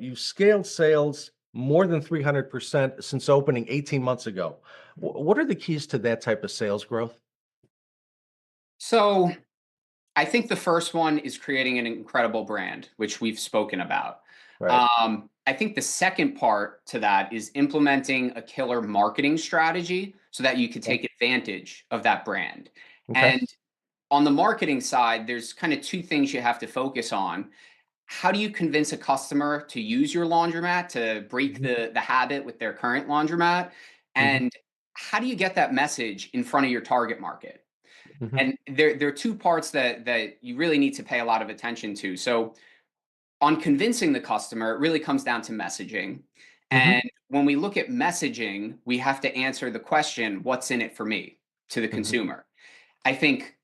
you've scaled sales more than 300% since opening 18 months ago. What are the keys to that type of sales growth? So I think the first one is creating an incredible brand, which we've spoken about. Right. I think the second part to that is implementing a killer marketing strategy so that you could Okay. take advantage of that brand. Okay. And on the marketing side, there's kind of two things you have to focus on. How do you convince a customer to use your laundromat to break Mhm. the habit with their current laundromat? Mhm. And how do you get that message in front of your target market? Mhm. And there are two parts that you really need to pay a lot of attention to. So on convincing the customer, it really comes down to messaging. Mhm. And when we look at messaging, we have to answer the question, what's in it for me, to the Mhm. consumer? I think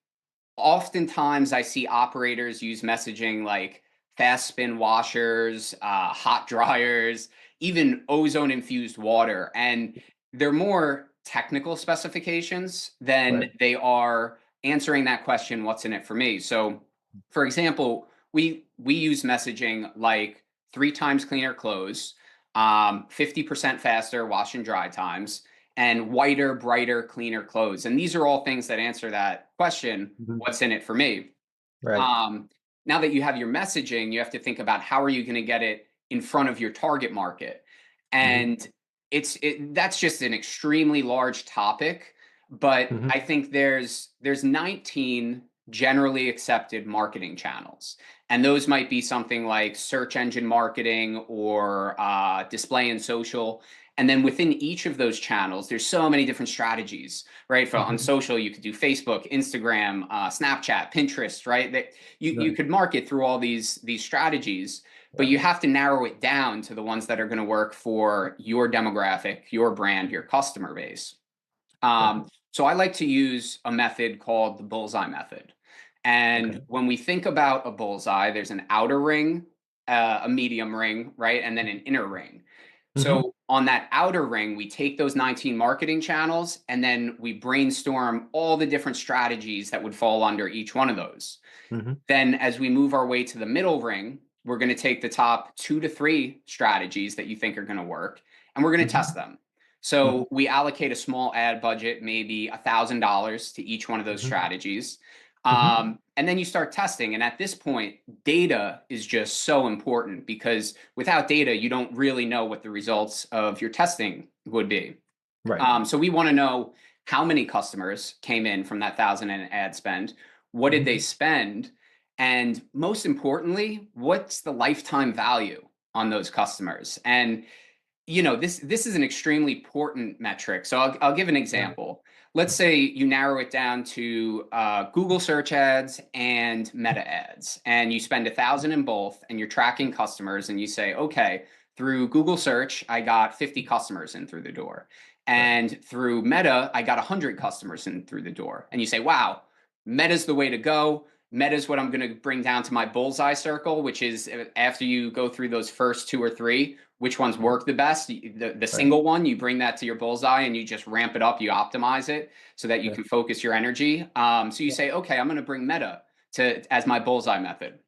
oftentimes I see operators use messaging like fast spin washers, hot dryers, even ozone infused water. And they're more technical specifications than Right. they are answering that question, what's in it for me? So, for example, we use messaging like 3 times cleaner clothes, 50% faster wash and dry times, and whiter, brighter, cleaner clothes. And these are all things that answer that question, Mhm. what's in it for me? Right. Um, Now that you have your messaging, you have to think about how are you going to get it in front of your target market. Mhm. And that's just an extremely large topic, but Mhm. I think there's 19 generally accepted marketing channels. And those might be something like search engine marketing or display and social. And then within each of those channels, there's so many different strategies, right? For on Mhm. social, you could do Facebook, Instagram, Snapchat, Pinterest, right? That you Right. could market through all these strategies, but Right. you have to narrow it down to the ones that are going to work for your demographic, your brand, your customer base. Right. So I like to use a method called the bullseye method. And Okay. when we think about a bullseye, there's an outer ring, a medium ring, right? And then an inner ring. Mhm. So on that outer ring, we take those 19 marketing channels and then we brainstorm all the different strategies that would fall under each one of those. Mhm. Then as we move our way to the middle ring, we're going to take the top 2 to 3 strategies that you think are going to work and we're going to Mhm. test them. Mhm. So we allocate a small ad budget, maybe $1,000 to each one of those Mhm. strategies. Mhm. And then you start testing. And at this point, data is just so important because without data, you don't really know what the results of your testing would be. Right. So we want to know how many customers came in from that thousand in ad spend. What did they Mhm. spend? And most importantly, what's the lifetime value on those customers? And this is an extremely important metric. So I'll give an Right. example. Let's say you narrow it down to Google search ads and meta ads, and you spend 1,000 in both, and you're tracking customers, and you say, okay, through Google search, I got 50 customers in through the door, Right. and through Meta, I got 100 customers in through the door, and you say, wow, Meta's the way to go. Meta is what I'm going to bring down to my bullseye circle, which is after you go through those first 2 or 3, which ones Mhm. work the best. The Right. single one, you bring that to your bullseye and you just ramp it up, you optimize it so that you Yeah. can focus your energy. So you Yeah. say, okay, I'm going to bring Meta to as my bullseye method,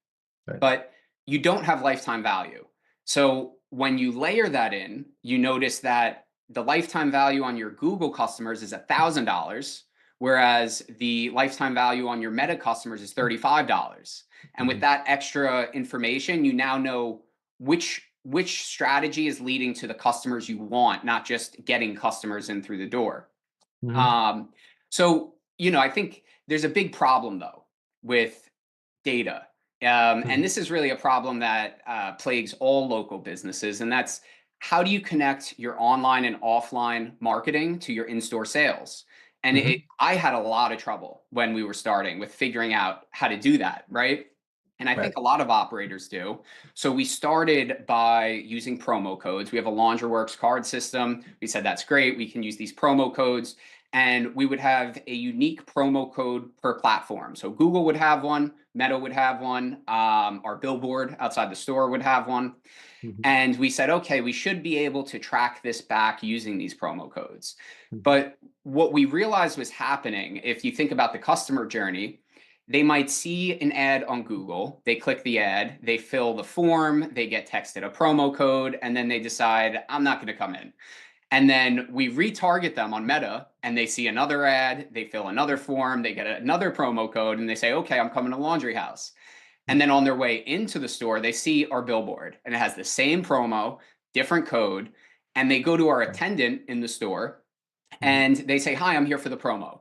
Right. but you don't have lifetime value. So when you layer that in, you notice that the lifetime value on your Google customers is $1,000, whereas the lifetime value on your Meta customers is $35. And with Mhm. that extra information, you now know which strategy is leading to the customers you want, not just getting customers in through the door. Mhm. Um, I think there's a big problem though with data. And Mhm. this is really a problem that plagues all local businesses, and that's how do you connect your online and offline marketing to your in-store sales? And Mhm. I had a lot of trouble when we were starting with figuring out how to do that, right? And I Right. think a lot of operators do. So we started by using promo codes. We have a LaundryWorks card system. We said that's great. We can use these promo codes and we would have a unique promo code per platform. So Google would have one, Meta would have one, our billboard outside the store would have one. Mhm. And we said, okay, we should be able to track this back using these promo codes. Mhm. But what we realized was happening, if you think about the customer journey, They might see an ad on Google, they click the ad, they fill the form, they get texted a promo code, and then they decide, I'm not going to come in. And then we retarget them on Meta and they see another ad, they fill another form, they get another promo code, and they say, okay, I'm coming to Laundry House. And then on their way into the store, they see our billboard and it has the same promo, different code. And they go to our Right. attendant in the store Mhm. and they say, hi, I'm here for the promo.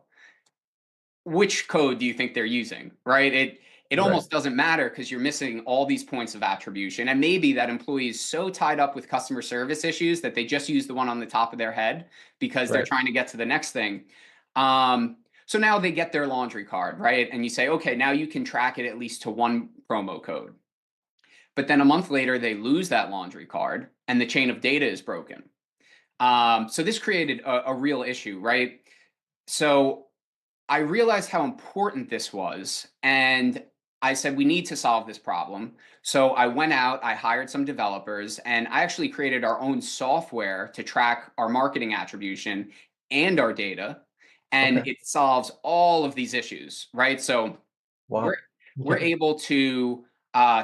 Which code do you think they're using, right? It Right. almost doesn't matter because you're missing all these points of attribution. And maybe that employee is so tied up with customer service issues that they just use the one on the top of their head because they're Right. trying to get to the next thing. So now they get their laundry card, right? And you say, okay, now you can track it at least to one promo code. But then a month later, they lose that laundry card and the chain of data is broken. So this created a real issue, right? So I realized how important this was, and I said, we need to solve this problem. So I went out, I hired some developers, and I actually created our own software to track our marketing attribution and our data. And Okay. it solves all of these issues, right? So we're Wow. we're Yeah. able to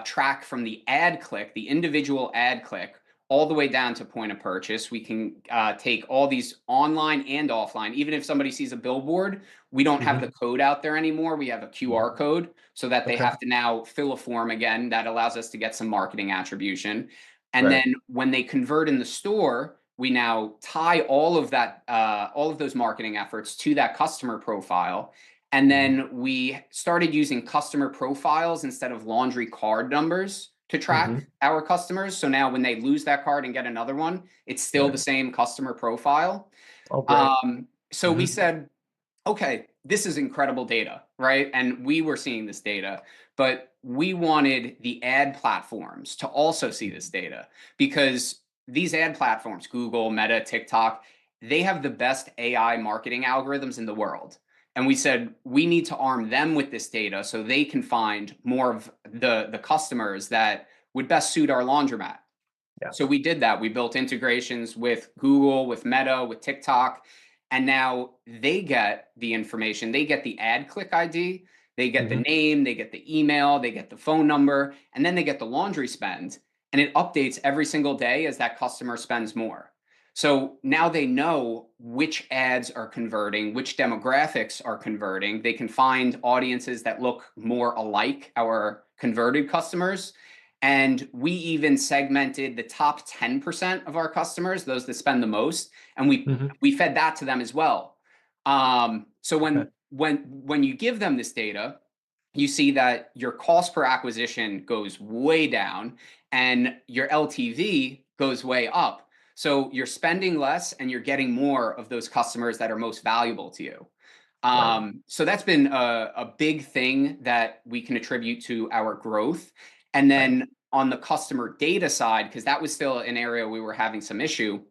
track from the ad click, the individual ad click, all the way down to point of purchase. We can take all these online and offline. Even if somebody sees a billboard, we don't have Mhm. the code out there anymore. We have a QR Mhm. code so that they Okay. have to now fill a form again. That allows us to get some marketing attribution. And Right. then when they convert in the store, we now tie all of that, all of those marketing efforts to that customer profile. And Mhm. then we started using customer profiles instead of laundry card numbers to track Mhm. our customers. So now when they lose that card and get another one, it's still the Right. same customer profile. Oh, great. So we Mhm. said, okay, this is incredible data, right? And we were seeing this data, but we wanted the ad platforms to also see this Mhm. data because these ad platforms, Google, Meta, TikTok, they have the best AI marketing algorithms in the world. And we said we need to arm them with this data so they can find more of the customers that would best suit our laundromat. Yeah. So we did that. We built integrations with Google, with Meta, with TikTok, and now they get the information. They get the ad click ID, they get the Mhm. name, they get the email, they get the phone number, and then they get the laundry spend. And it updates every single day as that customer spends more. So now they know which ads are converting, which demographics are converting. They can find audiences that look more alike our converted customers, and we even segmented the top 10% of our customers, those that spend the most, and Mhm. we fed that to them as well. So Okay. when you give them this data, you see that your cost per acquisition goes way down and your LTV goes way up. So you're spending less and you're getting more of those customers that are most valuable to you. Right. So that's been a big thing that we can attribute to our growth. And Right. then on the customer data side, because that was still an area we were having some issue,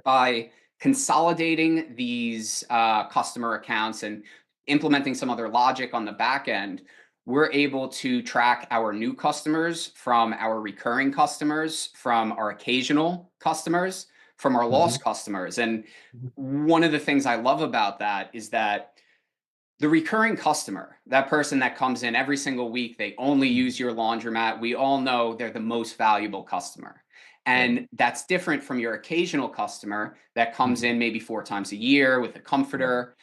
by consolidating these customer accounts and implementing some other logic on the back end, we're able to track our new customers from our recurring customers, from our occasional customers, from our Mhm. lost customers. And Mhm. one of the things I love about that is that the recurring customer, that person that comes in every single week, they only Mhm. use your laundromat. We all know they're the most valuable customer. Right. And that's different from your occasional customer that comes Mhm. in maybe 4 times a year with a Right. comforter.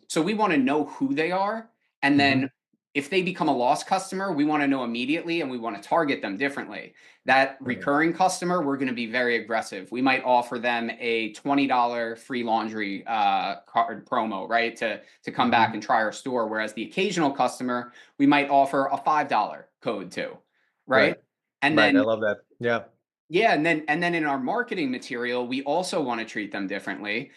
So we want to know who they are. And then Mhm. if they become a lost customer, we want to know immediately and we want to target them differently. That Right. recurring customer, we're going to be very aggressive. We might offer them a $20 free laundry card promo, right? To come back Mhm. and try our store. Whereas the occasional customer, we might offer a $5 code to, right? Right. And Right. I then love that. Yeah. yeah, and then in our marketing material, we also want to treat them differently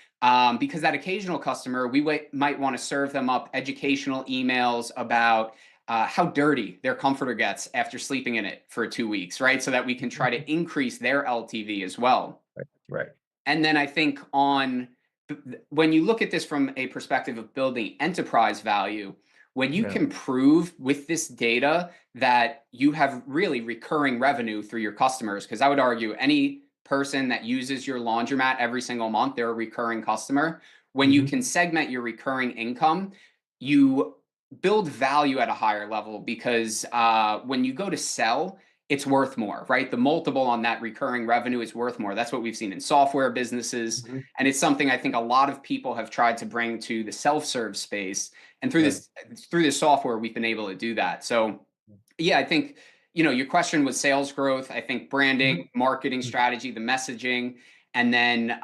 because that occasional customer, might want to serve them up educational emails about how dirty their comforter gets after sleeping in it for 2 weeks, right? So that we can try Mhm. to increase their LTV as well. Right. Right. And then I think when you look at this from a perspective of building enterprise value, when you Yeah. can prove with this data that you have really recurring revenue through your customers, because I would argue any person that uses your laundromat every single month, they're a recurring customer. When you Mhm. can segment your recurring income, you build value at a higher level because when you go to sell, it's worth more, right? The multiple on that recurring revenue is worth more. That's what we've seen in software businesses. Mhm. And it's something I think a lot of people have tried to bring to the self-serve space. And Right. through this software, we've been able to do that. So yeah, I think, your question was sales growth. I think Mhm. branding, marketing Mhm. strategy, the messaging, and then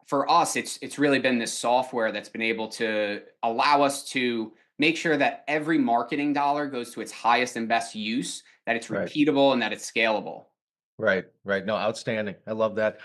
for us, it's really been this software that's been able to allow us to make sure that every marketing dollar goes to its highest and best use, that it's Right. repeatable and that it's scalable. Right. Right. No, outstanding. I love that.